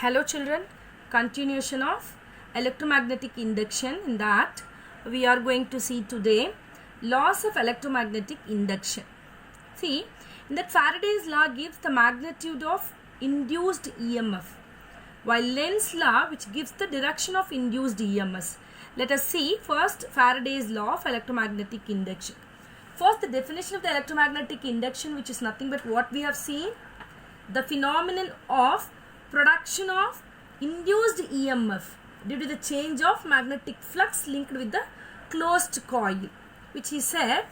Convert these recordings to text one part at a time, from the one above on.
Hello children, continuation of electromagnetic induction. In that we are going to see today laws of electromagnetic induction. See, in that Faraday's law gives the magnitude of induced EMF, while Lenz's law which gives the direction of induced EMS. Let us see first Faraday's law of electromagnetic induction. First, the definition of the electromagnetic induction, which is nothing but what we have seen, the phenomenon of production of induced EMF due to the change of magnetic flux linked with the closed coil, which he said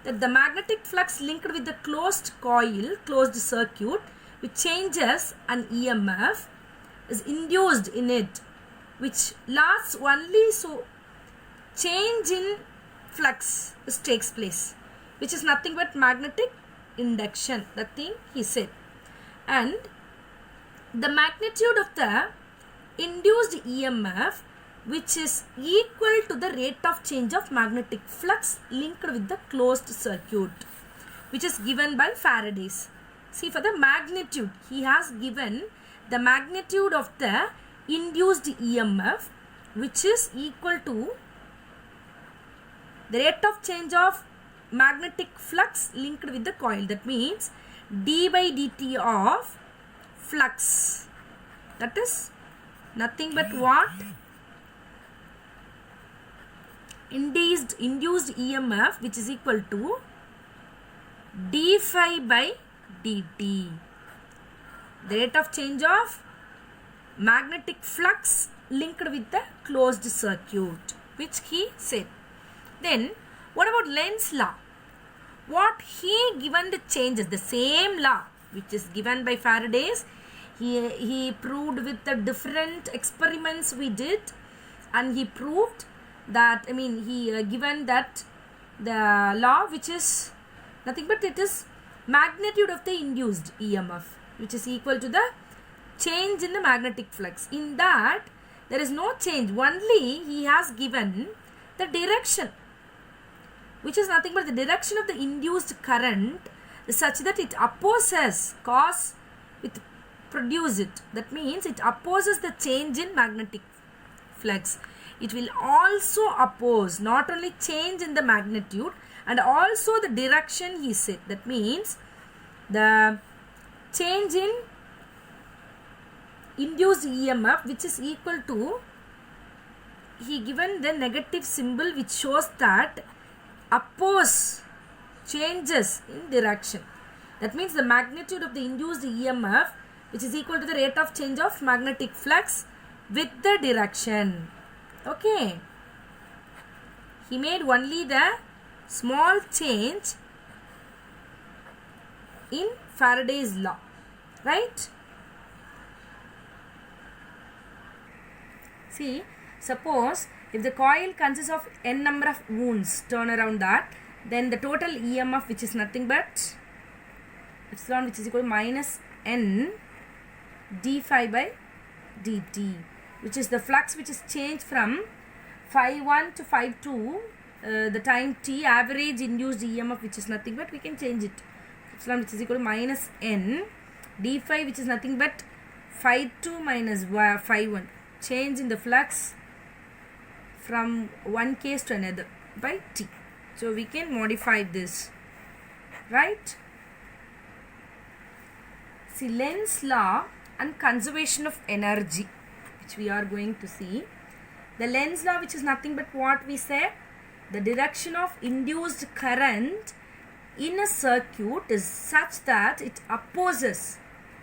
that the magnetic flux linked with the closed coil, closed circuit, which changes an EMF is induced in it, which lasts only so change in flux takes place, which is nothing but magnetic induction, the thing he said. And the magnitude of the induced EMF, which is equal to the rate of change of magnetic flux linked with the closed circuit, which is given by Faraday's. See, for the magnitude, he has given the magnitude of the induced EMF, which is equal to the rate of change of magnetic flux linked with the coil. That means d by dt of flux, that is nothing but what? Induced EMF, which is equal to d phi by dt, the rate of change of magnetic flux linked with the closed circuit, which he said. Then what about Lenz's law? What he given the changes, the same law which is given by Faraday's, he proved with the different experiments we did, and he proved that, he given that the law which is nothing but it is magnitude of the induced EMF, which is equal to the change in the magnetic flux. In that there is no change, only he has given the direction, which is nothing but the direction of the induced current is such that it opposes, cause with produce it. That means it opposes the change in magnetic flux. It will also oppose not only change in the magnitude and also the direction, he said. That means the change in induced EMF, which is equal to, he given the negative symbol which shows that oppose changes in direction. That means the magnitude of the induced EMF, which is equal to the rate of change of magnetic flux with the direction. Okay. He made only the small change in Faraday's law, right? See, suppose if the coil consists of n number of wounds, turn around that, then the total EMF, which is nothing but epsilon, which is equal to minus n d phi by dt, which is the flux which is changed from phi 1 to phi 2, the time t, average induced EMF, which is nothing but we can change it, epsilon, which is equal to minus n d phi, which is nothing but phi 2 minus phi 1, change in the flux from one case to another by t. So we can modify this, right? See, Lenz's law and conservation of energy, which we are going to see. The Lenz's law, which is nothing but what we said, the direction of induced current in a circuit is such that it opposes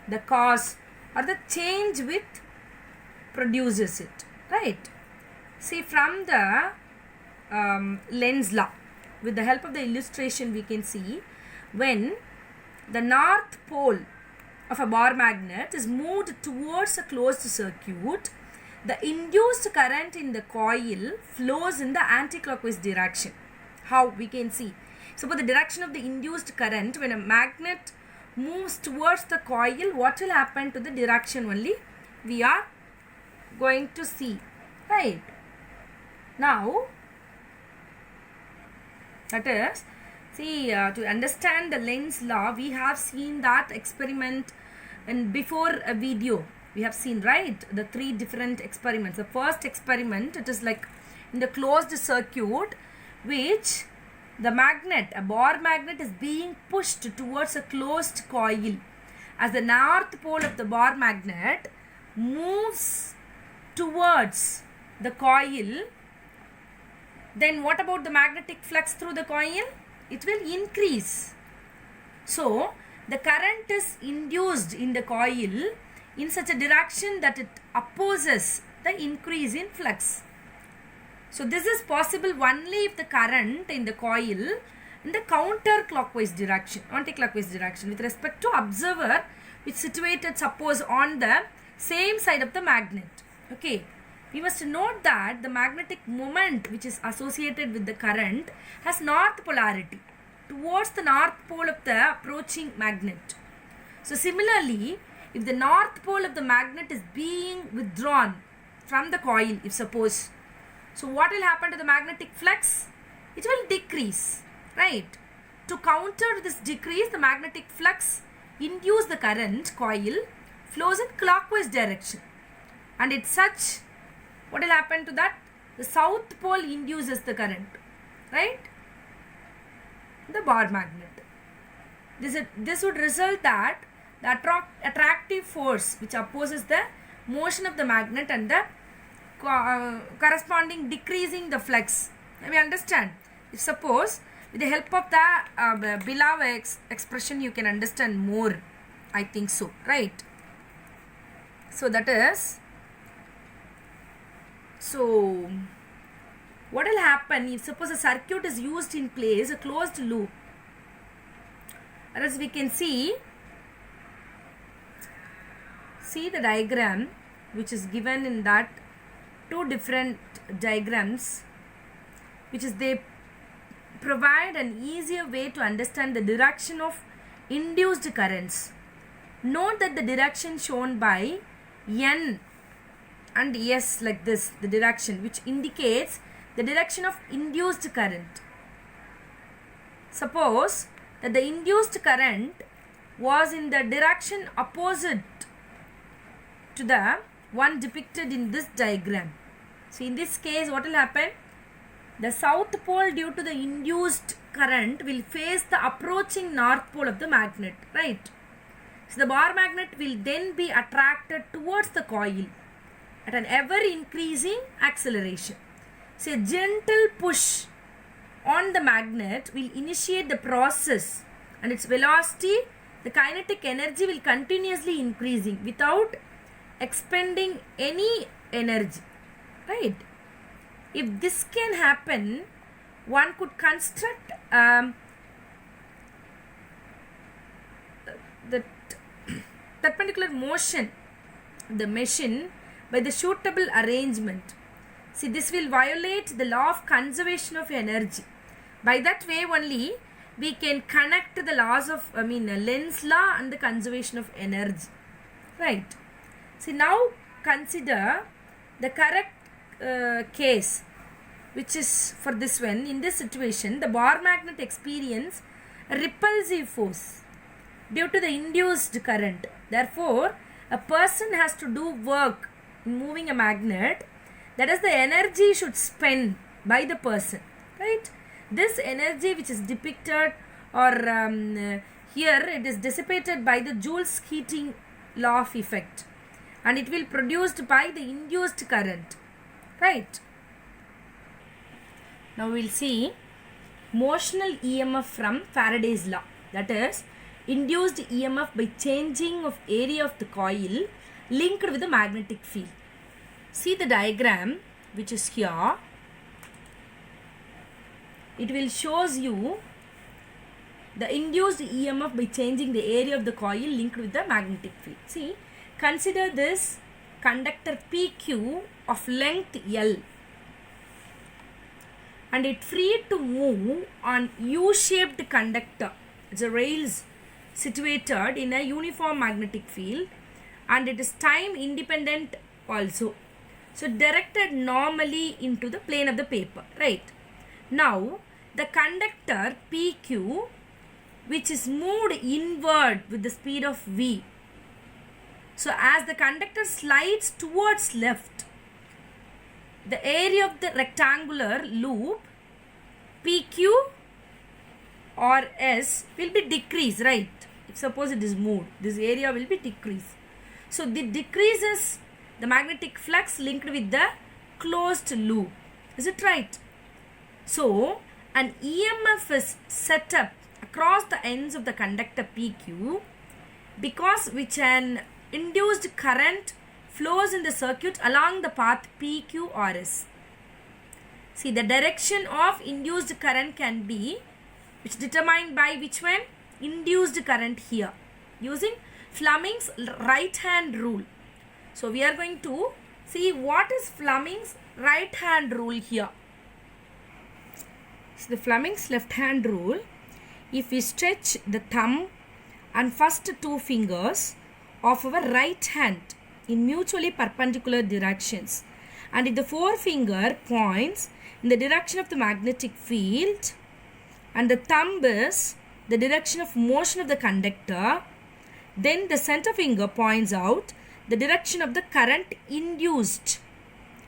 the cause or the change with produces it, right? See, from the Lenz's law, with the help of the illustration, we can see when the north pole of a bar magnet is moved towards a closed circuit, the induced current in the coil flows in the anti-clockwise direction. How we can see? So, for the direction of the induced current, when a magnet moves towards the coil, what will happen to the direction only we are going to see, right? Now, that is, see, to understand the Lenz's law, we have seen that experiment and before a video We have seen, right, the three different experiments. The first experiment, it is like in the closed circuit, which the magnet, a bar magnet, is being pushed towards a closed coil. As the north pole of the bar magnet moves towards the coil, then what about the magnetic flux through the coil? It will increase. So the current is induced in the coil in such a direction that it opposes the increase in flux. So this is possible only if the current in the coil in the counterclockwise direction, anti-clockwise direction, with respect to observer which is situated, suppose, on the same side of the magnet. Okay, we must note that the magnetic moment which is associated with the current has north polarity towards the north pole of the approaching magnet. So similarly, if the north pole of the magnet is being withdrawn from the coil, if suppose, so what will happen to the magnetic flux? It will decrease, right? To counter this decrease, the magnetic flux induce the current coil flows in clockwise direction, and it's such, what will happen to that? The south pole induces the current, right? The bar magnet. This would result that the attractive force which opposes the motion of the magnet and the corresponding decreasing the flux. We understand. If suppose with the help of the below expression you can understand more, I think so, right? So that is, so what will happen if suppose a circuit is used in place, a closed loop, as we can see the diagram which is given in that two different diagrams, which is they provide an easier way to understand the direction of induced currents. Note that the direction shown by N and S like this, the direction which indicates the direction of induced current. Suppose that the induced current was in the direction opposite to the one depicted in this diagram. So in this case, what will happen? The south pole due to the induced current will face the approaching north pole of the magnet, right? So the bar magnet will then be attracted towards the coil at an ever increasing acceleration. So a gentle push on the magnet will initiate the process, and its velocity, the kinetic energy, will continuously increasing without expending any energy, right? If this can happen, one could construct that particular motion, the machine, by the suitable arrangement. See, this will violate the law of conservation of energy. By that way only we can connect the laws of, Lenz's law and the conservation of energy, right? See, now consider the correct case, which is for this one. In this situation, the bar magnet experience a repulsive force due to the induced current. Therefore, a person has to do work in moving a magnet, that is, the energy should spend by the person, right? This energy which is depicted, or here it is dissipated by the Joule's heating law of effect, and it will produced by the induced current, right? Now we will see motional EMF from Faraday's law, that is induced EMF by changing of area of the coil linked with the magnetic field. See the diagram which is here. It will shows you the induced EMF by changing the area of the coil linked with the magnetic field. See, consider this conductor PQ of length L, and it free to move on U-shaped conductor. It's a rails situated in a uniform magnetic field, and it is time independent also. So directed normally into the plane of the paper, right? Now the conductor PQ, which is moved inward with the speed of V. So as the conductor slides towards left, the area of the rectangular loop PQ or S will be decreased, right? If suppose it is moved, this area will be decreased. So the decreases the magnetic flux linked with the closed loop. Is it right? So an EMF is set up across the ends of the conductor PQ, because which an induced current flows in the circuit along the path PQRS. See, the direction of induced current can be which determined by which one? Induced current here, using Fleming's right hand rule. So we are going to see what is Fleming's right hand rule here. So the Fleming's left hand rule, if we stretch the thumb and first two fingers of our right hand in mutually perpendicular directions, and if the forefinger points in the direction of the magnetic field and the thumb is the direction of motion of the conductor, then the center finger points out the direction of the current induced,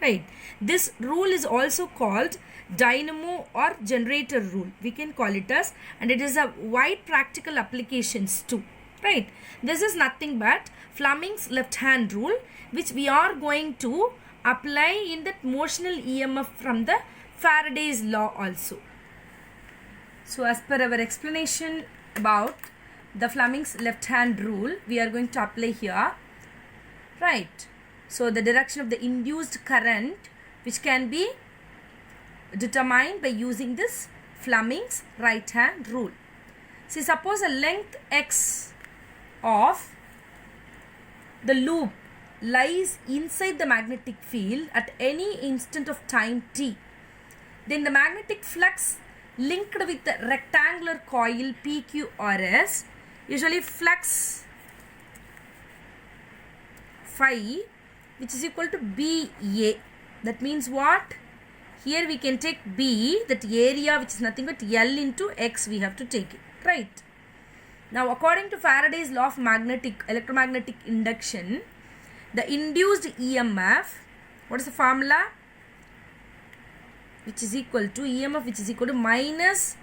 right? This rule is also called dynamo or generator rule, we can call it as, and it is a wide practical applications too, right? This is nothing but Fleming's left hand rule, which we are going to apply in that motional EMF from the Faraday's law also. So as per our explanation about the Fleming's left hand rule, we are going to apply here, right? So the direction of the induced current, which can be determined by using this Fleming's right hand rule. See, suppose a length x of the loop lies inside the magnetic field at any instant of time t, then the magnetic flux linked with the rectangular coil PQRS, usually flux phi, which is equal to BA. That means what? Here we can take B, that area which is nothing but L into X, we have to take it, right? Now according to Faraday's law of electromagnetic induction, the induced EMF, what is the formula? Which is equal to EMF, which is equal to minus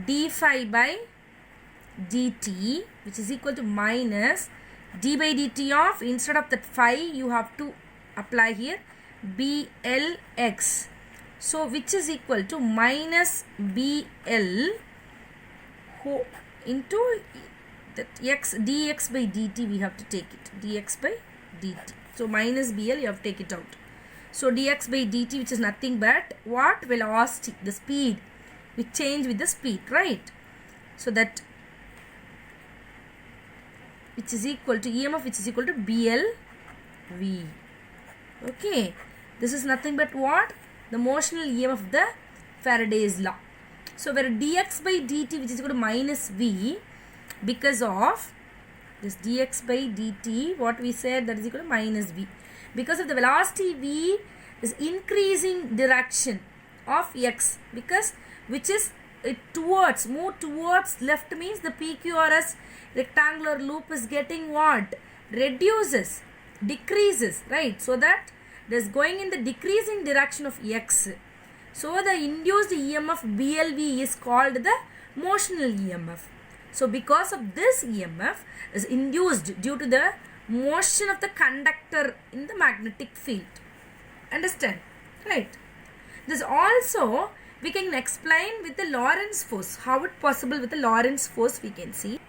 d phi by dt, which is equal to minus d by dt of, instead of that phi you have to apply here BLX. So which is equal to minus BL into that x dx by dt, we have to take it dx by dt. So minus BL, you have to take it out. So dx by dt, which is nothing but what? Velocity, the speed. We change with the speed, right? So that which is equal to EMF, which is equal to BLV. Okay. This is nothing but what? The motional EMF of the Faraday's law. So where dx by dt, which is equal to minus V, because of this dx by dt, what we said, that is equal to minus V. Because of the velocity V is increasing direction of x, because which is move towards left, means the PQRS rectangular loop is getting what? Reduces, decreases, right? So that it is going in the decreasing direction of x. So the induced EMF BLV is called the motional EMF. So because of this EMF is induced due to the motion of the conductor in the magnetic field. Understand? Right. This also we can explain with the Lorentz force. How it possible with the Lorentz force we can see.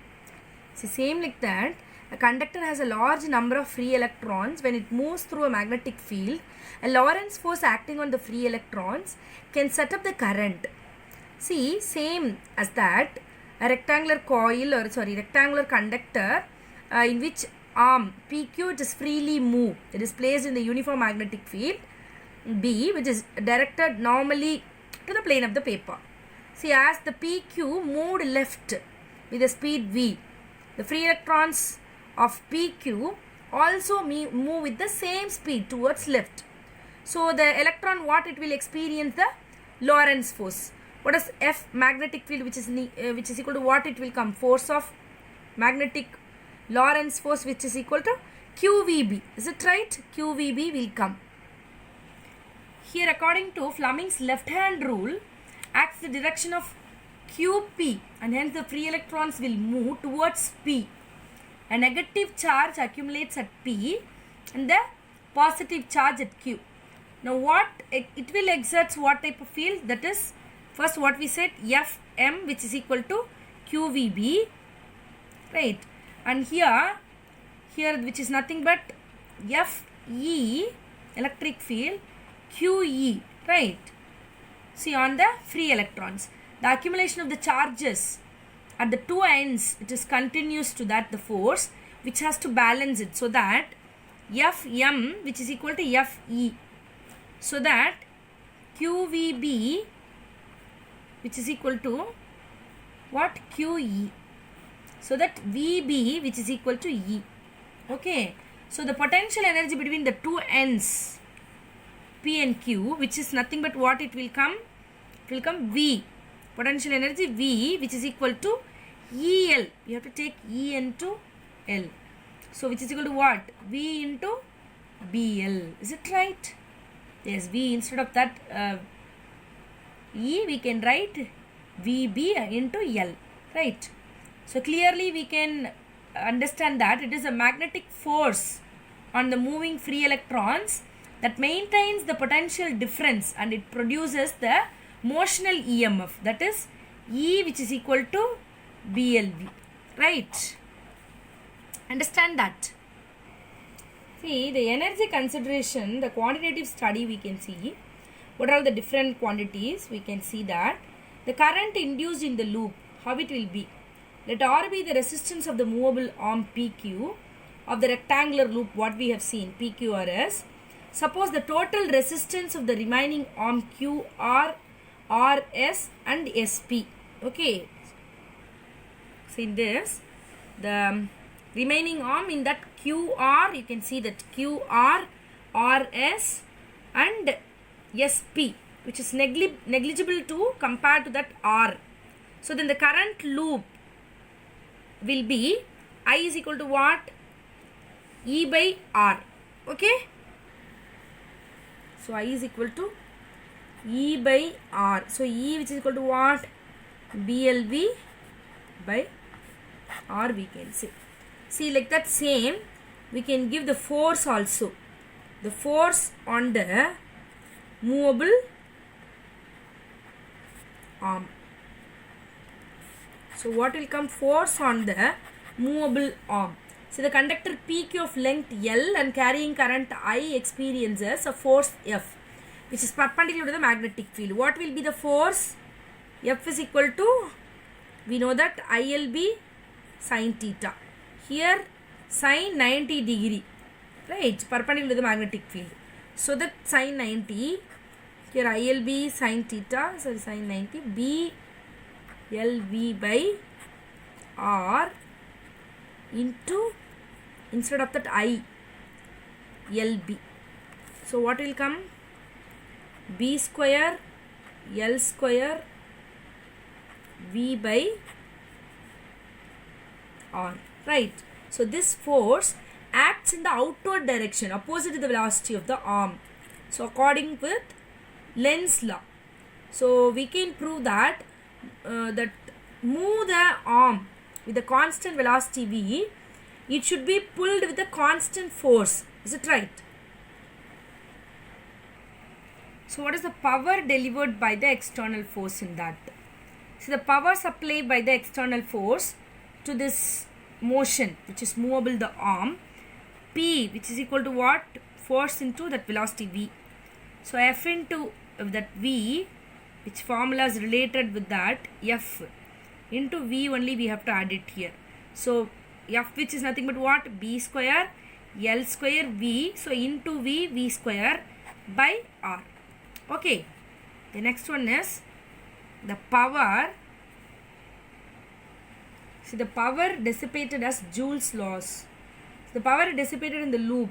See, same like that. A conductor has a large number of free electrons. When it moves through a magnetic field, a Lorentz force acting on the free electrons can set up the current. See, same as that, a rectangular conductor in which arm PQ, it is freely moved. It is placed in the uniform magnetic field B, which is directed normally to the plane of the paper. See, as the PQ moved left with the speed V, the free electrons of PQ also move with the same speed towards left. So the electron, what it will experience? The Lorentz force. What is F magnetic field, which is equal to what it will come? Force of magnetic Lorentz force, which is equal to QVB. Is it right? QVB will come. Here, according to Fleming's left hand rule, acts the direction of QP, and hence the free electrons will move towards P. A negative charge accumulates at P and the positive charge at Q. Now what it will exert what type of field? That is, first what we said, Fm, which is equal to QVB, right? And here which is nothing but Fe, electric field, QE, right? See, on the free electrons, the accumulation of the charges at the two ends, it is continuous to that the force which has to balance it, so that Fm, which is equal to Fe, so that QVB, which is equal to what? QE, so that VB, which is equal to E. Okay, so the potential energy between the two ends P and Q, which is nothing but what it will come? It will come V, potential energy V, which is equal to EL. You have to take E into L. So which is equal to what? V into BL. Is it right? Yes, V instead of that E, we can write VB into L, right? So clearly we can understand that it is a magnetic force on the moving free electrons that maintains the potential difference, and it produces the motional EMF, that is E, which is equal to BLV, right? Understand that. See, the energy consideration, the quantitative study, we can see what are the different quantities. We can see that the current induced in the loop, how it will be. Let R be the resistance of the movable arm PQ of the rectangular loop, what we have seen, PQRS. Suppose the total resistance of the remaining arm QR, RS and SP. Okay. So in this, the remaining arm in that QR, you can see that QR, RS and SP, which is negligible to compared to that R. So then the current loop will be I is equal to what? E by R. Okay. So I is equal to E by R. So E, which is equal to what? BLV by R, we can say. See, like that same, we can give the force also. The force on the movable arm. So what will come? Force on the movable arm. So the conductor PQ of length L and carrying current I experiences a force F, which is perpendicular to the magnetic field. What will be the force? F is equal to, we know that ILB sin theta. Here sin 90 degree, right? Perpendicular to the magnetic field. So that sin 90, here ILB sin theta, sorry, sin 90, BLV by R into, instead of that I, LB. So what will come? B square L square V by R, right? So this force acts in the outward direction opposite to the velocity of the arm. So according with Lenz's law, so we can prove that that move the arm with a constant velocity V, it should be pulled with a constant force. Is it right? So what is the power delivered by the external force in that? So the power supplied by the external force to this motion, which is movable the arm, P, which is equal to what? Force into that velocity V. So F into that V, which formula is related with that, F into V only we have to add it here. So F, which is nothing but what? B square L square V. So into V, V square by R. Okay. The next one is the power. See, the power dissipated as Joule's laws. So the power dissipated in the loop,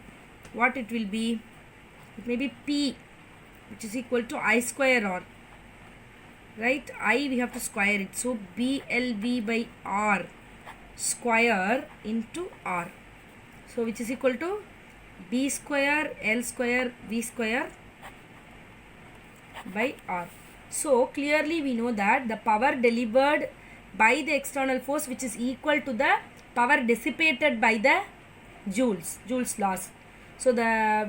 what it will be? It may be P, which is equal to I square R. Right? I, we have to square it. So BLV by R square into R. So which is equal to B square L square V square by R. So clearly we know that the power delivered by the external force, which is equal to the power dissipated by the Joule's laws. So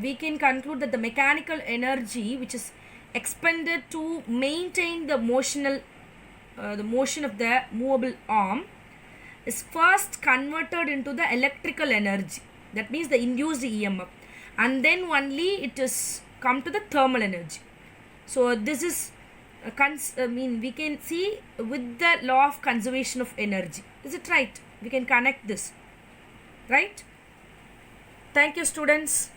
we can conclude that the mechanical energy which is expended to maintain the motion of the movable arm is first converted into the electrical energy. That means the induced EMF, and then only it is come to the thermal energy. So this is we can see with the law of conservation of energy. Is it right? We can connect this, right? Thank you, students.